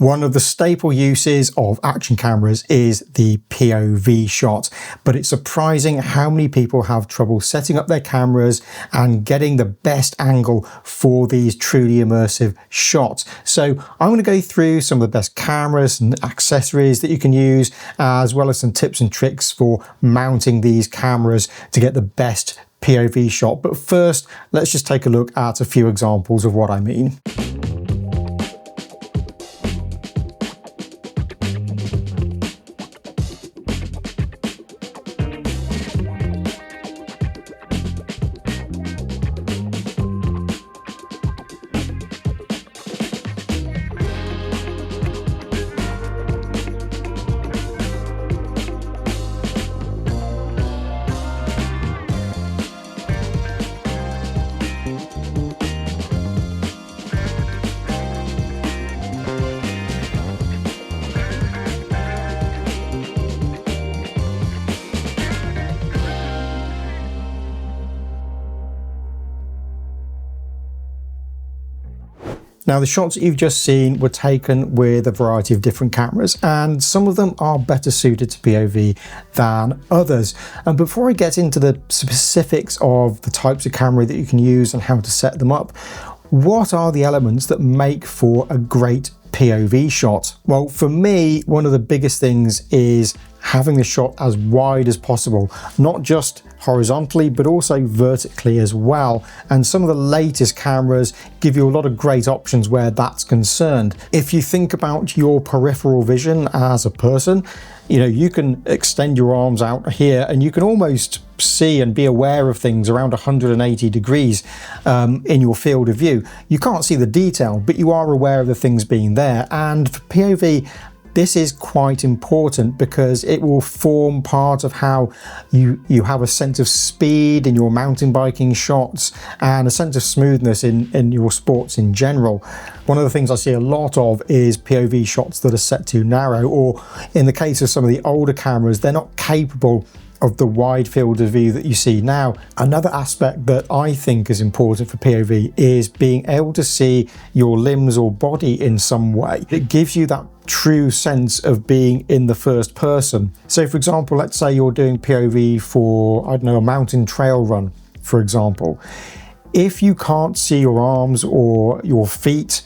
One of the staple uses of action cameras is the POV shot, but it's surprising how many people have trouble setting up their cameras and getting the best angle for these truly immersive shots. So I'm going to go through some of the best cameras and accessories that you can use, as well as some tips and tricks for mounting these cameras to get the best POV shot. But first, let's just take a look at a few examples of what I mean. Now, the shots that you've just seen were taken with a variety of different cameras, and some of them are better suited to POV than others. And before I get into the specifics of the types of camera that you can use and how to set them up, what are the elements that make for a great POV shot? Well, for me, one of the biggest things is having the shot as wide as possible, not just horizontally, but also vertically as well. And some of the latest cameras give you a lot of great options where that's concerned. If you think about your peripheral vision as a person, you know, you can extend your arms out here and you can almost see and be aware of things around 180 degrees in your field of view. You can't see the detail, but you are aware of the things being there. And for POV, this is quite important because it will form part of how you have a sense of speed in your mountain biking shots and a sense of smoothness in your sports in general. One of the things I see a lot of is POV shots that are set too narrow, or in the case of some of the older cameras, they're not capable of the wide field of view that you see now. Another aspect that I think is important for POV is being able to see your limbs or body in some way. It gives you that true sense of being in the first person. So for example, let's say you're doing POV for, I don't know, a mountain trail run, for example. If you can't see your arms or your feet,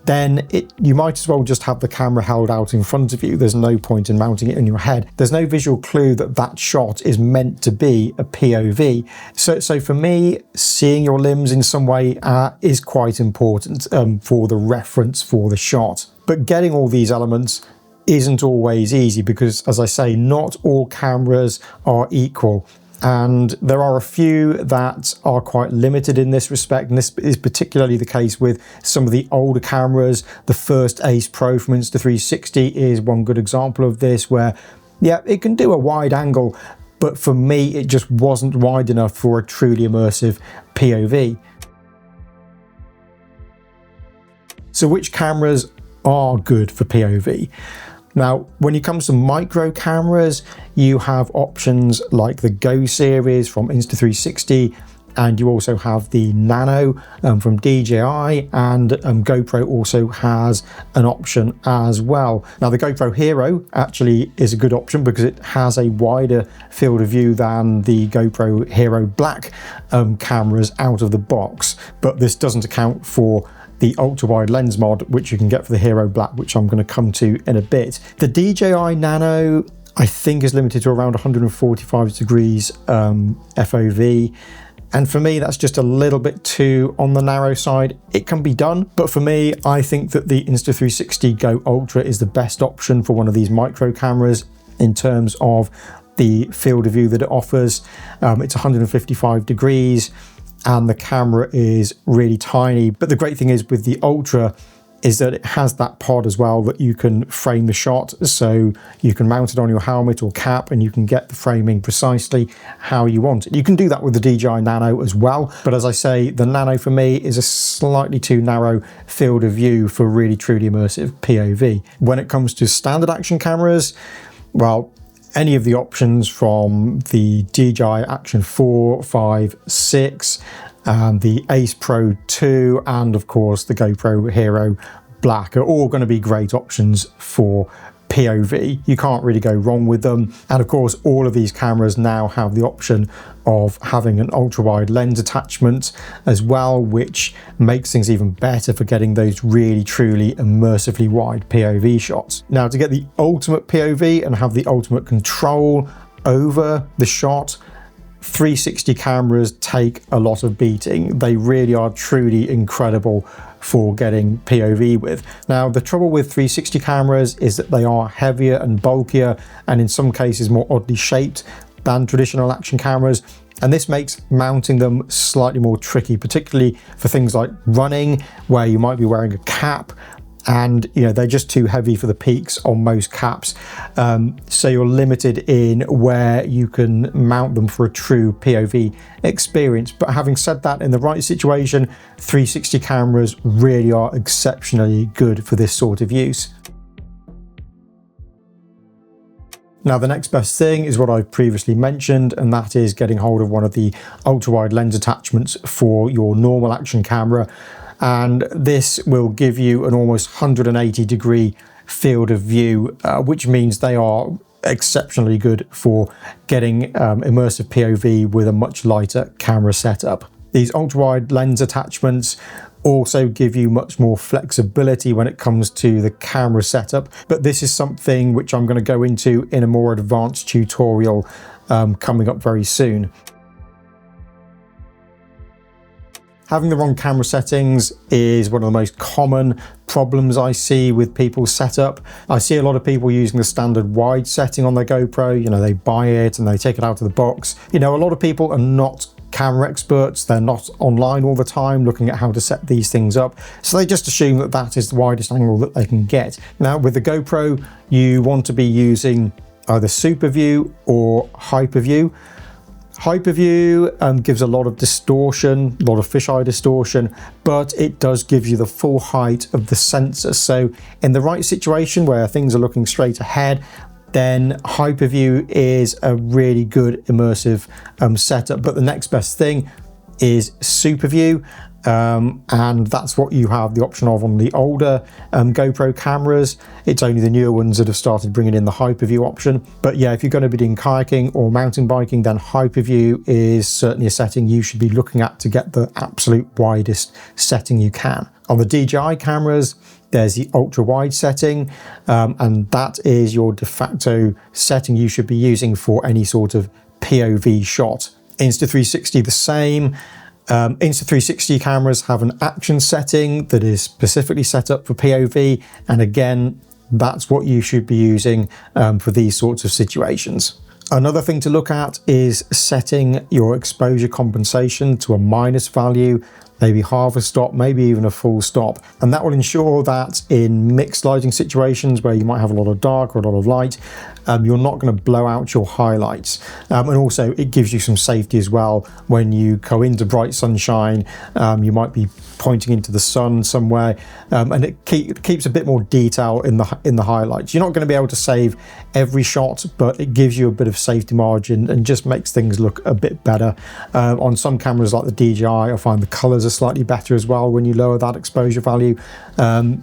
then you might as well just have the camera held out in front of you. There's no point in mounting it in your head. There's no visual clue that that shot is meant to be a POV. So for me, seeing your limbs in some way is quite important for the reference for the shot. But getting all these elements isn't always easy because, as I say, not all cameras are equal. And there are a few that are quite limited in this respect, and this is particularly the case with some of the older cameras. The first Ace Pro from Insta360 is one good example of this, where, yeah, it can do a wide angle, but for me, it just wasn't wide enough for a truly immersive POV. So which cameras are good for POV? Now, when it comes to micro cameras, you have options like the Go series from Insta360, and you also have the Nano from DJI, and GoPro also has an option as well. Now, the GoPro Hero actually is a good option because it has a wider field of view than the GoPro Hero Black cameras out of the box, but this doesn't account for the ultra-wide lens mod, which you can get for the Hero Black, which I'm going to come to in a bit. The DJI Nano, I think, is limited to around 145 degrees FOV. And for me, that's just a little bit too on the narrow side. It can be done, but for me, I think that the Insta360 Go Ultra is the best option for one of these micro cameras in terms of the field of view that it offers. It's 155 degrees. And the camera is really tiny. But the great thing is with the Ultra is that it has that pod as well that you can frame the shot. So you can mount it on your helmet or cap and you can get the framing precisely how you want it. You can do that with the DJI Nano as well. But as I say, the Nano for me is a slightly too narrow field of view for really truly immersive POV. When it comes to standard action cameras, well, any of the options from the DJI Action 4, 5, 6, and the Ace Pro 2, and of course the GoPro Hero black are all going to be great options for POV. You can't really go wrong with them. And of course, all of these cameras now have the option of having an ultra-wide lens attachment as well, which makes things even better for getting those really truly immersively wide POV shots. Now, to get the ultimate POV and have the ultimate control over the shot, 360 cameras take a lot of beating. They really are truly incredible for getting POV with. Now, the trouble with 360 cameras is that they are heavier and bulkier, and in some cases more oddly shaped than traditional action cameras. And this makes mounting them slightly more tricky, particularly for things like running, where you might be wearing a cap and they're just too heavy for the peaks on most caps. So you're limited in where you can mount them for a true POV experience. But having said that, in the right situation, 360 cameras really are exceptionally good for this sort of use. Now, the next best thing is what I've previously mentioned, and that is getting hold of one of the ultra-wide lens attachments for your normal action camera. And this will give you an almost 180-degree field of view, which means they are exceptionally good for getting immersive POV with a much lighter camera setup. These ultra-wide lens attachments also give you much more flexibility when it comes to the camera setup, but this is something which I'm going to go into in a more advanced tutorial coming up very soon. Having the wrong camera settings is one of the most common problems I see with people's setup. I see a lot of people using the standard wide setting on their GoPro. They buy it and they take it out of the box. A lot of people are not camera experts. They're not online all the time looking at how to set these things up. So they just assume that that is the widest angle that they can get. Now, with the GoPro, you want to be using either super view or hyper view. Hyperview gives a lot of distortion, a lot of fisheye distortion, but it does give you the full height of the sensor. So in the right situation where things are looking straight ahead, then Hyperview is a really good immersive setup. But the next best thing is Superview, and that's what you have the option of on the older GoPro cameras. It's only the newer ones that have started bringing in the Hyperview option. But yeah, if you're going to be doing kayaking or mountain biking, then Hyperview is certainly a setting you should be looking at to get the absolute widest setting you can. On the DJI cameras, there's the ultra wide setting, and that is your de facto setting you should be using for any sort of POV shot. Insta360 the same. Insta360 cameras have an action setting that is specifically set up for POV, and again, that's what you should be using for these sorts of situations. Another thing to look at is setting your exposure compensation to a minus value, maybe half a stop, maybe even a full stop. And that will ensure that in mixed lighting situations where you might have a lot of dark or a lot of light, you're not going to blow out your highlights. And also it gives you some safety as well. When you go into bright sunshine, you might be pointing into the sun somewhere, and it keeps a bit more detail in the highlights. You're not going to be able to save every shot, but it gives you a bit of safety margin and just makes things look a bit better. On some cameras like the DJI, I find the colors are slightly better as well when you lower that exposure value.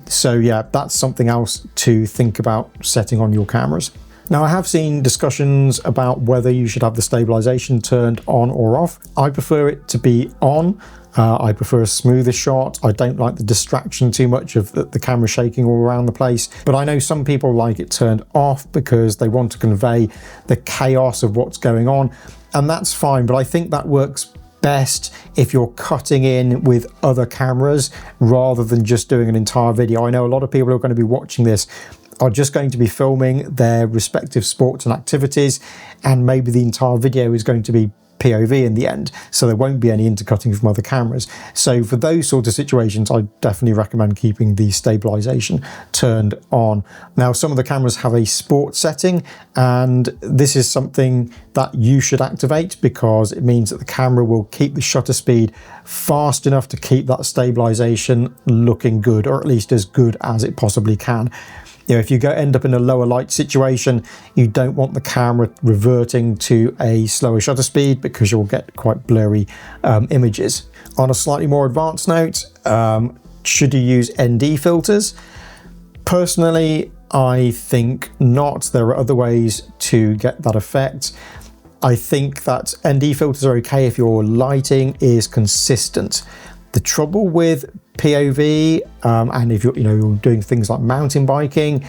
So yeah, that's something else to think about setting on your cameras. Now, I have seen discussions about whether you should have the stabilization turned on or off. I prefer it to be on. I prefer a smoother shot. I don't like the distraction too much of the camera shaking all around the place. But I know some people like it turned off because they want to convey the chaos of what's going on. And that's fine, but I think that works best if you're cutting in with other cameras rather than just doing an entire video. I know a lot of people who are going to be watching this are just going to be filming their respective sports and activities, and maybe the entire video is going to be POV in the end, so there won't be any intercutting from other cameras. So for those sorts of situations, I definitely recommend keeping the stabilization turned on. Now, some of the cameras have a sport setting, and this is something that you should activate because it means that the camera will keep the shutter speed fast enough to keep that stabilization looking good, or at least as good as it possibly can. If you end up in a lower light situation, you don't want the camera reverting to a slower shutter speed because you'll get quite blurry images. On a slightly more advanced note, should you use ND filters? Personally, I think not. There are other ways to get that effect. I think that ND filters are okay if your lighting is consistent. The trouble with POV, and if you're doing things like mountain biking,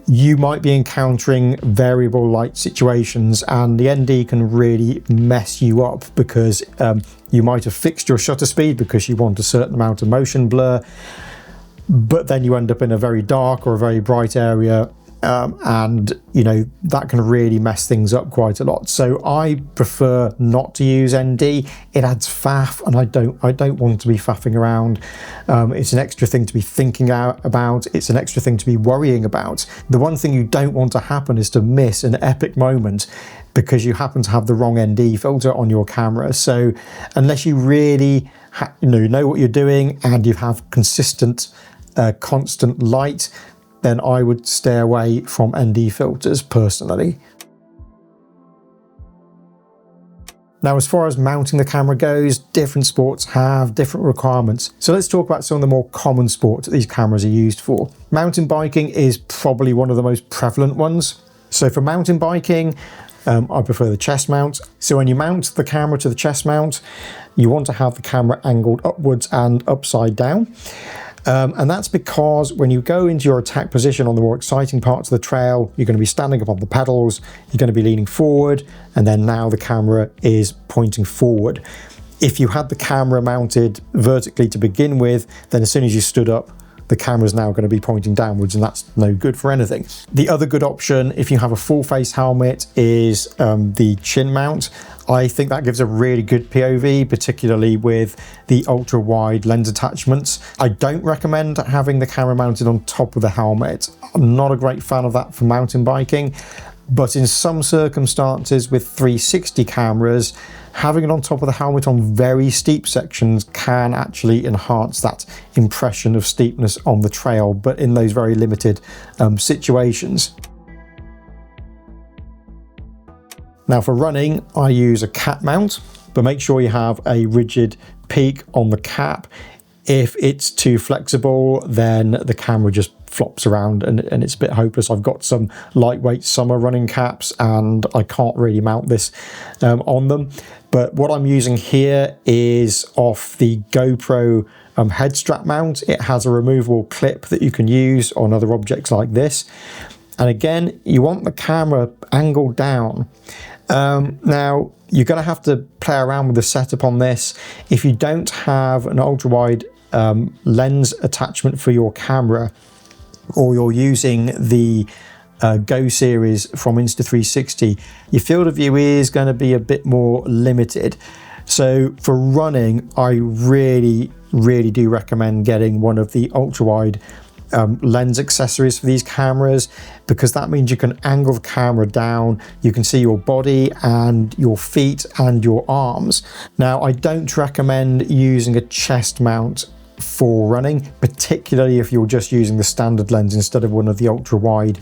you might be encountering variable light situations, and the ND can really mess you up because you might have fixed your shutter speed because you want a certain amount of motion blur, but then you end up in a very dark or a very bright area, and that can really mess things up quite a lot. So I prefer not to use ND. It adds faff, and I don't want to be faffing around. It's an extra thing to be thinking about. It's an extra thing to be worrying about. The one thing you don't want to happen is to miss an epic moment because you happen to have the wrong ND filter on your camera. So unless you really know what you're doing and you have consistent constant light, then I would stay away from ND filters personally. Now, as far as mounting the camera goes, different sports have different requirements. So let's talk about some of the more common sports that these cameras are used for. Mountain biking is probably one of the most prevalent ones. So for mountain biking, I prefer the chest mount. So when you mount the camera to the chest mount, you want to have the camera angled upwards and upside down. And that's because when you go into your attack position on the more exciting parts of the trail, you're going to be standing up on the pedals, you're going to be leaning forward, and then now the camera is pointing forward. If you had the camera mounted vertically to begin with, then as soon as you stood up, the camera is now going to be pointing downwards, and that's no good for anything. The other good option, if you have a full face helmet, is the chin mount. I think that gives a really good POV, particularly with the ultra wide lens attachments. I don't recommend having the camera mounted on top of the helmet. I'm not a great fan of that for mountain biking, but in some circumstances with 360 cameras, having it on top of the helmet on very steep sections can actually enhance that impression of steepness on the trail, but in those very limited situations. Now for running, I use a cap mount, but make sure you have a rigid peak on the cap. If it's too flexible, then the camera just flops around and it's a bit hopeless. I've got some lightweight summer running caps and I can't really mount this on them. But what I'm using here is off the GoPro head strap mount. It has a removable clip that you can use on other objects like this. And again, you want the camera angled down. Now, you're going to have to play around with the setup on this. If you don't have an ultra wide lens attachment for your camera, or you're using the Go series from Insta360, your field of view is going to be a bit more limited. So for running, I really do recommend getting one of the ultra wide lens accessories for these cameras, because that means you can angle the camera down, you can see your body and your feet and your arms. Now, I don't recommend using a chest mount for running, particularly if you're just using the standard lens instead of one of the ultra wide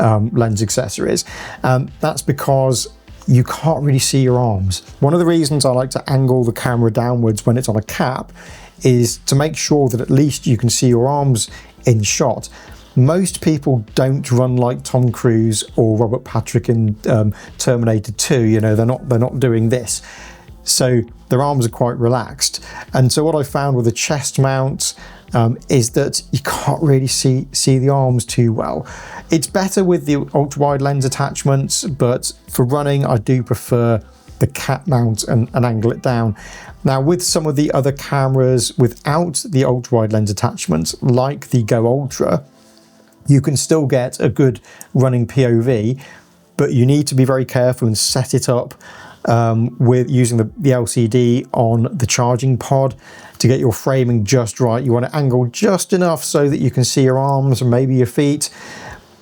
lens accessories. That's because you can't really see your arms. One of the reasons I like to angle the camera downwards when it's on a cap is to make sure that at least you can see your arms in shot. Most people don't run like Tom Cruise or Robert Patrick in Terminator 2. They're not doing this. So their arms are quite relaxed. And so what I found with the chest mount is that you can't really see the arms too well. It's better with the ultra wide lens attachments, but for running, I do prefer the cap mount and angle it down. Now, with some of the other cameras without the ultra wide lens attachments, like the Go Ultra, you can still get a good running POV, but you need to be very careful and set it up with using the LCD on the charging pod to get your framing just right. You want to angle just enough so that you can see your arms and maybe your feet,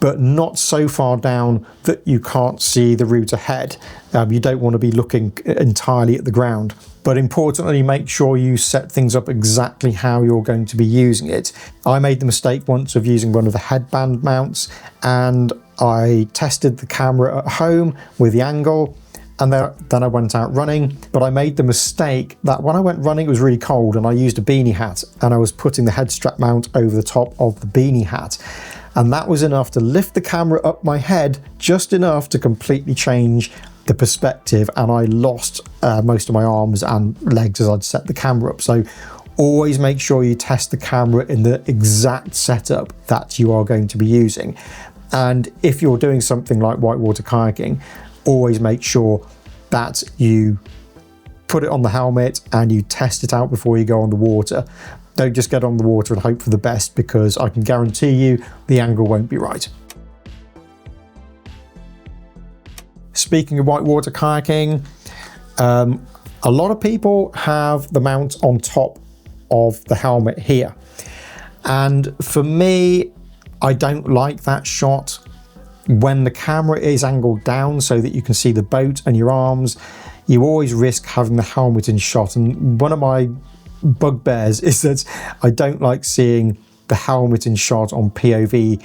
but not so far down that you can't see the route ahead. You don't want to be looking entirely at the ground. But importantly, make sure you set things up exactly how you're going to be using it. I made the mistake once of using one of the headband mounts, and I tested the camera at home with the angle, and then I went out running. But I made the mistake that when I went running, it was really cold, and I used a beanie hat, and I was putting the head strap mount over the top of the beanie hat. And that was enough to lift the camera up my head, just enough to completely change the perspective, and I lost most of my arms and legs as I'd set the camera up. So always make sure you test the camera in the exact setup that you are going to be using. And if you're doing something like whitewater kayaking, always make sure that you put it on the helmet and you test it out before you go on the water. Don't just get on the water and hope for the best, because I can guarantee you the angle won't be right. Speaking of whitewater kayaking, a lot of people have the mount on top of the helmet here. And for me, I don't like that shot. When the camera is angled down so that you can see the boat and your arms, you always risk having the helmet in shot. And one of my bugbears is that I don't like seeing the helmet in shot on POV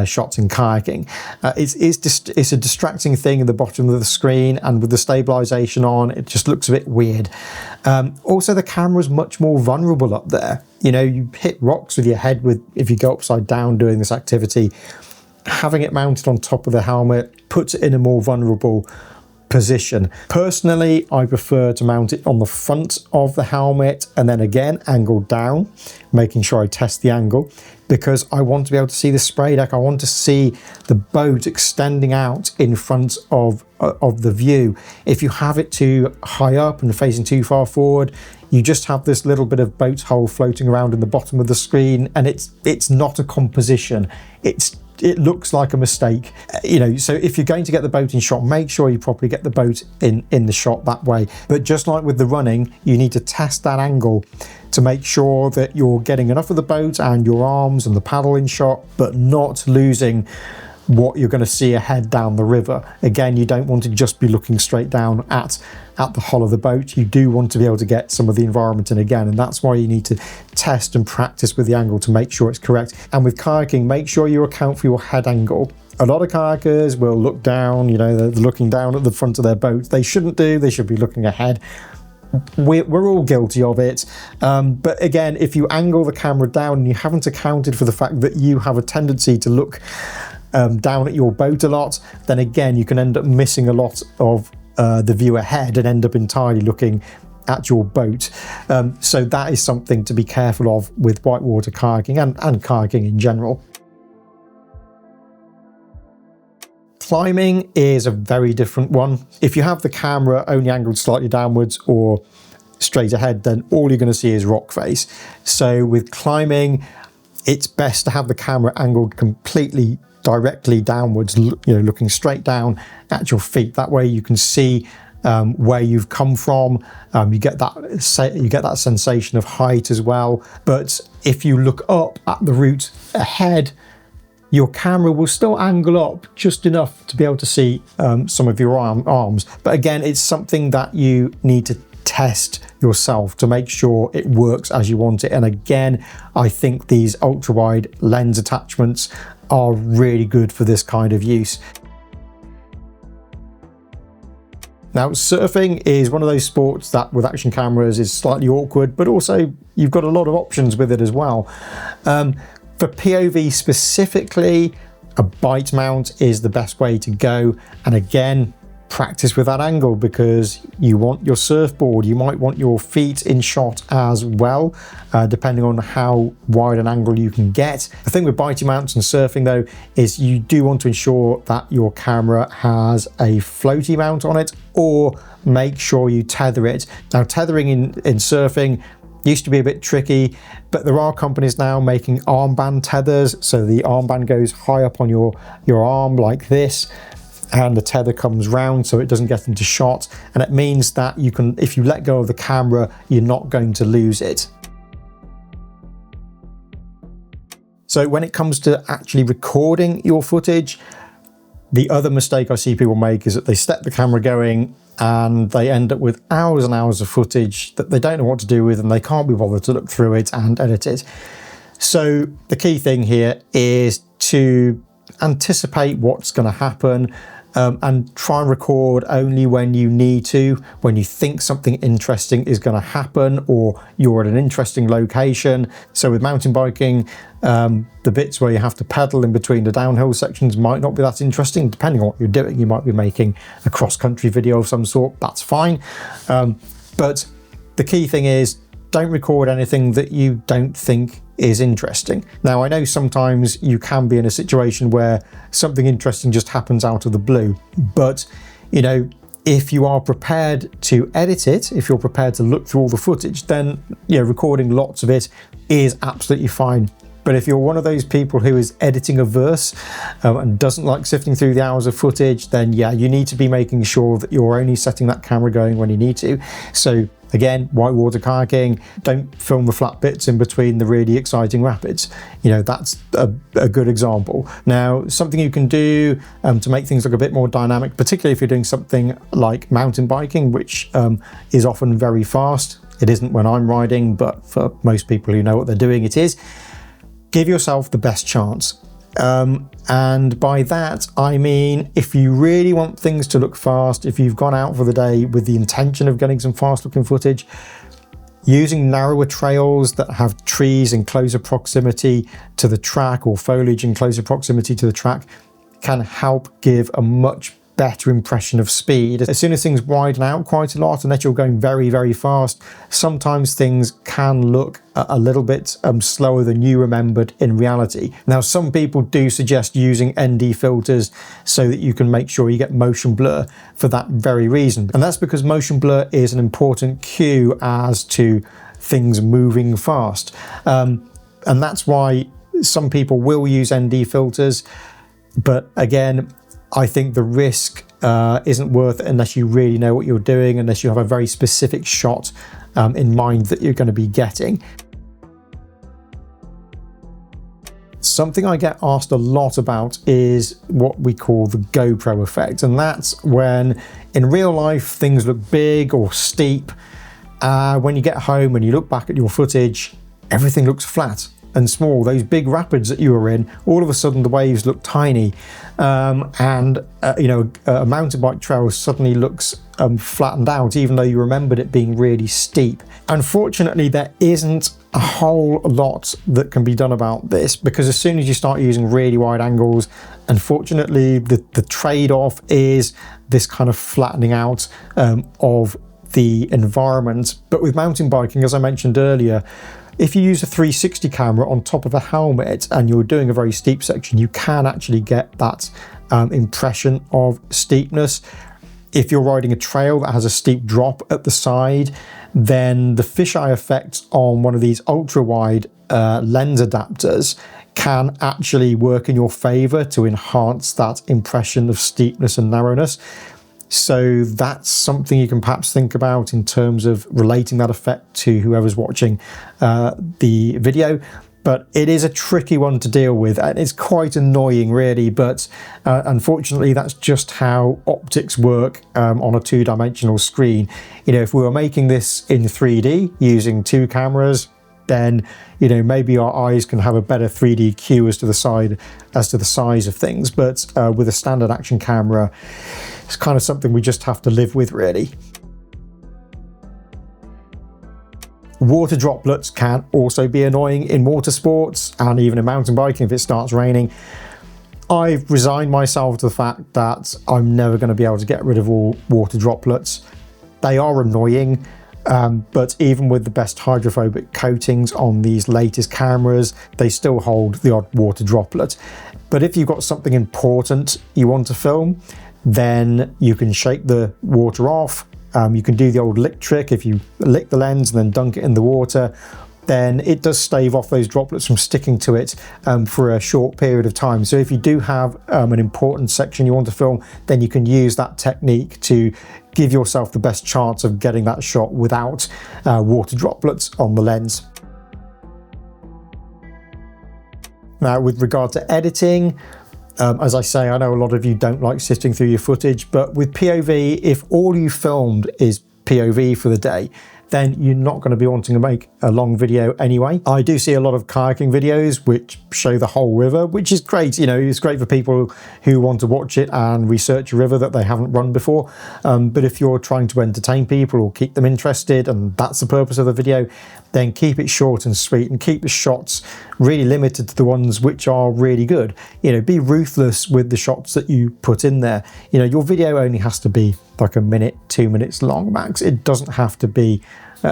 shots in kayaking. It's a distracting thing in the bottom of the screen, and with the stabilization on, it just looks a bit weird. Also, the camera's much more vulnerable up there. You know, you hit rocks with your head if you go upside down doing this activity. Having it mounted on top of the helmet puts it in a more vulnerable position. Personally, I prefer to mount it on the front of the helmet and then again angled down, making sure I test the angle, because I want to be able to see the spray deck. I want to see the boat extending out in front of the view. If you have it too high up and facing too far forward, you just have this little bit of boat hull floating around in the bottom of the screen, and it's not a composition. It looks like a mistake, you know. So if you're going to get the boat in shot, make sure you properly get the boat in the shot that way. But just like with the running, you need to test that angle to make sure that you're getting enough of the boat and your arms and the paddle in shot, but not losing what you're going to see ahead down the river. Again, you don't want to just be looking straight down at the hull of the boat. You do want to be able to get some of the environment in again, and that's why you need to test and practice with the angle to make sure it's correct. And with kayaking, make sure you account for your head angle. A lot of kayakers will look down, you know, they're looking down at the front of their boat. They shouldn't do, they should be looking ahead. We're all guilty of it, but again, if you angle the camera down and you haven't accounted for the fact that you have a tendency to look down at your boat a lot, then again you can end up missing a lot of the view ahead and end up entirely looking at your boat. So that is something to be careful of with whitewater kayaking and kayaking in general. Climbing is a very different one. If you have the camera only angled slightly downwards or straight ahead, then all you're going to see is rock face. So with climbing, it's best to have the camera angled completely directly downwards, you know, looking straight down at your feet. That way you can see where you've come from. You get that sensation of height as well. But if you look up at the route ahead, your camera will still angle up just enough to be able to see some of your arms. But again, it's something that you need to test yourself to make sure it works as you want it. And again, I think these ultra wide lens attachments are really good for this kind of use. Now, surfing is one of those sports that with action cameras is slightly awkward, but also you've got a lot of options with it as well. For POV specifically, a bite mount is the best way to go. And again, practice with that angle, because you want your surfboard, you might want your feet in shot as well, depending on how wide an angle you can get. The thing with biting mounts and surfing though, is you do want to ensure that your camera has a floaty mount on it, or make sure you tether it. Now, tethering in surfing used to be a bit tricky, but there are companies now making armband tethers, so the armband goes high up on your arm like this, and the tether comes round so it doesn't get into shot, and it means that you can, if you let go of the camera, you're not going to lose it. So when it comes to actually recording your footage, the other mistake I see people make is that they set the camera going and they end up with hours and hours of footage that they don't know what to do with, and they can't be bothered to look through it and edit it. So the key thing here is to anticipate what's going to happen. and try and record only when you need to, when you think something interesting is going to happen or you're at an interesting location. So with mountain biking, the bits where you have to pedal in between the downhill sections might not be that interesting. Depending on what you're doing, you might be making a cross-country video of some sort, that's fine. But the key thing is, don't record anything that you don't think is interesting. Now, I know sometimes you can be in a situation where something interesting just happens out of the blue, but you know, if you are prepared to edit it, if you're prepared to look through all the footage, then you know, recording lots of it is absolutely fine. But if you're one of those people who is editing averse and doesn't like sifting through the hours of footage, then yeah, you need to be making sure that you're only setting that camera going when you need to. So again, whitewater kayaking, don't film the flat bits in between the really exciting rapids. You know, that's a good example. Now, something you can do to make things look a bit more dynamic, particularly if you're doing something like mountain biking, which is often very fast. It isn't when I'm riding, but for most people who know what they're doing, it is. Give yourself the best chance. And by that, I mean, if you really want things to look fast, if you've gone out for the day with the intention of getting some fast looking footage, using narrower trails that have trees in closer proximity to the track or foliage in closer proximity to the track can help give a much better impression of speed. As soon as things widen out quite a lot, unless you're going very, very fast, sometimes things can look a little bit slower than you remembered in reality. Now, some people do suggest using ND filters so that you can make sure you get motion blur for that very reason. And that's because motion blur is an important cue as to things moving fast. And that's why some people will use ND filters. But again, I think the risk isn't worth it unless you really know what you're doing, unless you have a very specific shot in mind that you're going to be getting. Something I get asked a lot about is what we call the GoPro effect, and that's when in real life things look big or steep. When you get home and you look back at your footage, everything looks flat and small. Those big rapids that you were in, all of a sudden the waves look tiny, and you know, a mountain bike trail suddenly looks flattened out, even though you remembered it being really steep. Unfortunately, there isn't a whole lot that can be done about this, because as soon as you start using really wide angles, unfortunately the trade-off is this kind of flattening out of the environment. But with mountain biking, as I mentioned earlier, if you use a 360 camera on top of a helmet and you're doing a very steep section, you can actually get that impression of steepness. If you're riding a trail that has a steep drop at the side, then the fisheye effect on one of these ultra wide lens adapters can actually work in your favor to enhance that impression of steepness and narrowness. So that's something you can perhaps think about in terms of relating that effect to whoever's watching the video. But it is a tricky one to deal with, and it's quite annoying really, but unfortunately that's just how optics work on a two-dimensional screen. You know, if we were making this in 3D using two cameras, then you know, maybe our eyes can have a better 3D cue as to the size of things. But with a standard action camera, it's kind of something we just have to live with really. Water droplets can also be annoying in water sports and even in mountain biking if it starts raining. I've resigned myself to the fact that I'm never going to be able to get rid of all water droplets. They are annoying, but even with the best hydrophobic coatings on these latest cameras, they still hold the odd water droplet. But if you've got something important you want to film, then you can shake the water off. You can do the old lick trick. If you lick the lens and then dunk it in the water, then it does stave off those droplets from sticking to it for a short period of time. So if you do have an important section you want to film, then you can use that technique to give yourself the best chance of getting that shot without water droplets on the lens. Now, with regard to editing, as I say, I know a lot of you don't like sifting through your footage, but with POV, if all you filmed is POV for the day, then you're not going to be wanting to make a long video anyway. I do see a lot of kayaking videos which show the whole river, which is great. You know, it's great for people who want to watch it and research a river that they haven't run before. But if you're trying to entertain people or keep them interested, and that's the purpose of the video, then keep it short and sweet and keep the shots really limited to the ones which are really good. You know, be ruthless with the shots that you put in there. You know, your video only has to be like a minute, 2 minutes long max. It doesn't have to be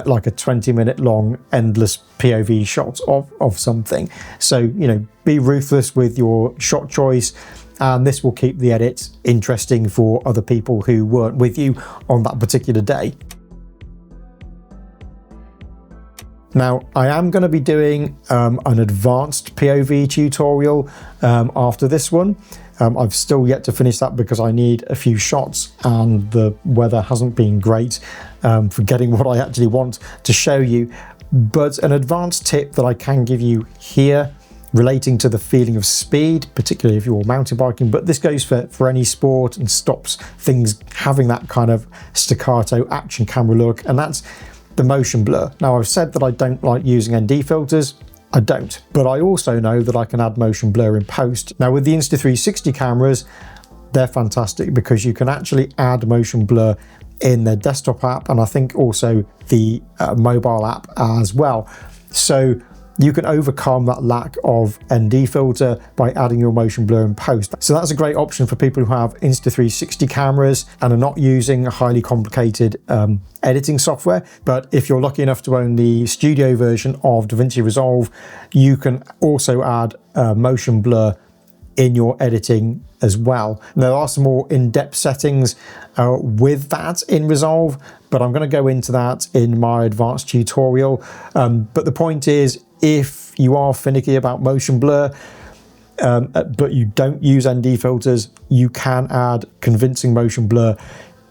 like a 20-minute long endless POV shot of something. So, you know, be ruthless with your shot choice, and this will keep the edit interesting for other people who weren't with you on that particular day. Now, I am going to be doing an advanced POV tutorial after this one. I've still yet to finish that because I need a few shots and the weather hasn't been great for getting what I actually want to show you. But an advanced tip that I can give you here relating to the feeling of speed, particularly if you're mountain biking, but this goes for any sport and stops things having that kind of staccato action camera look, and that's the motion blur. Now, I've said that I don't like using ND filters. I don't, but I also know that I can add motion blur in post. Now, with the Insta360 cameras, they're fantastic because you can actually add motion blur in their desktop app, and I think also the mobile app as well. So you can overcome that lack of ND filter by adding your motion blur in post. So that's a great option for people who have Insta360 cameras and are not using a highly complicated editing software. But if you're lucky enough to own the studio version of DaVinci Resolve, you can also add motion blur in your editing as well. There are some more in-depth settings with that in Resolve, but I'm going to go into that in my advanced tutorial. But the point is, if you are finicky about motion blur, but you don't use ND filters, you can add convincing motion blur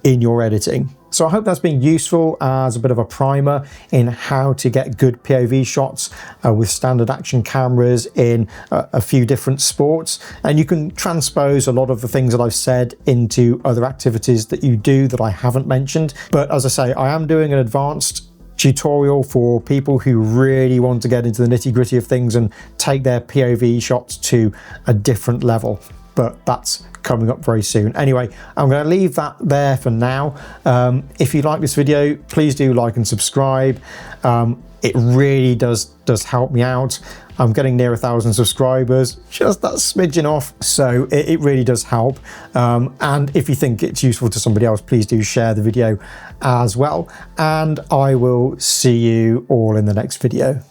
in your editing. So I hope that's been useful as a bit of a primer in how to get good POV shots with standard action cameras in a few different sports. And you can transpose a lot of the things that I've said into other activities that you do that I haven't mentioned. But as I say, I am doing an advanced tutorial for people who really want to get into the nitty-gritty of things and take their POV shots to a different level. But that's coming up very soon. Anyway, I'm going to leave that there for now. If you like this video, please do like and subscribe. It really does help me out. I'm getting near 1,000 subscribers, just that smidgen off. So it really does help. And if you think it's useful to somebody else, please do share the video as well. And I will see you all in the next video.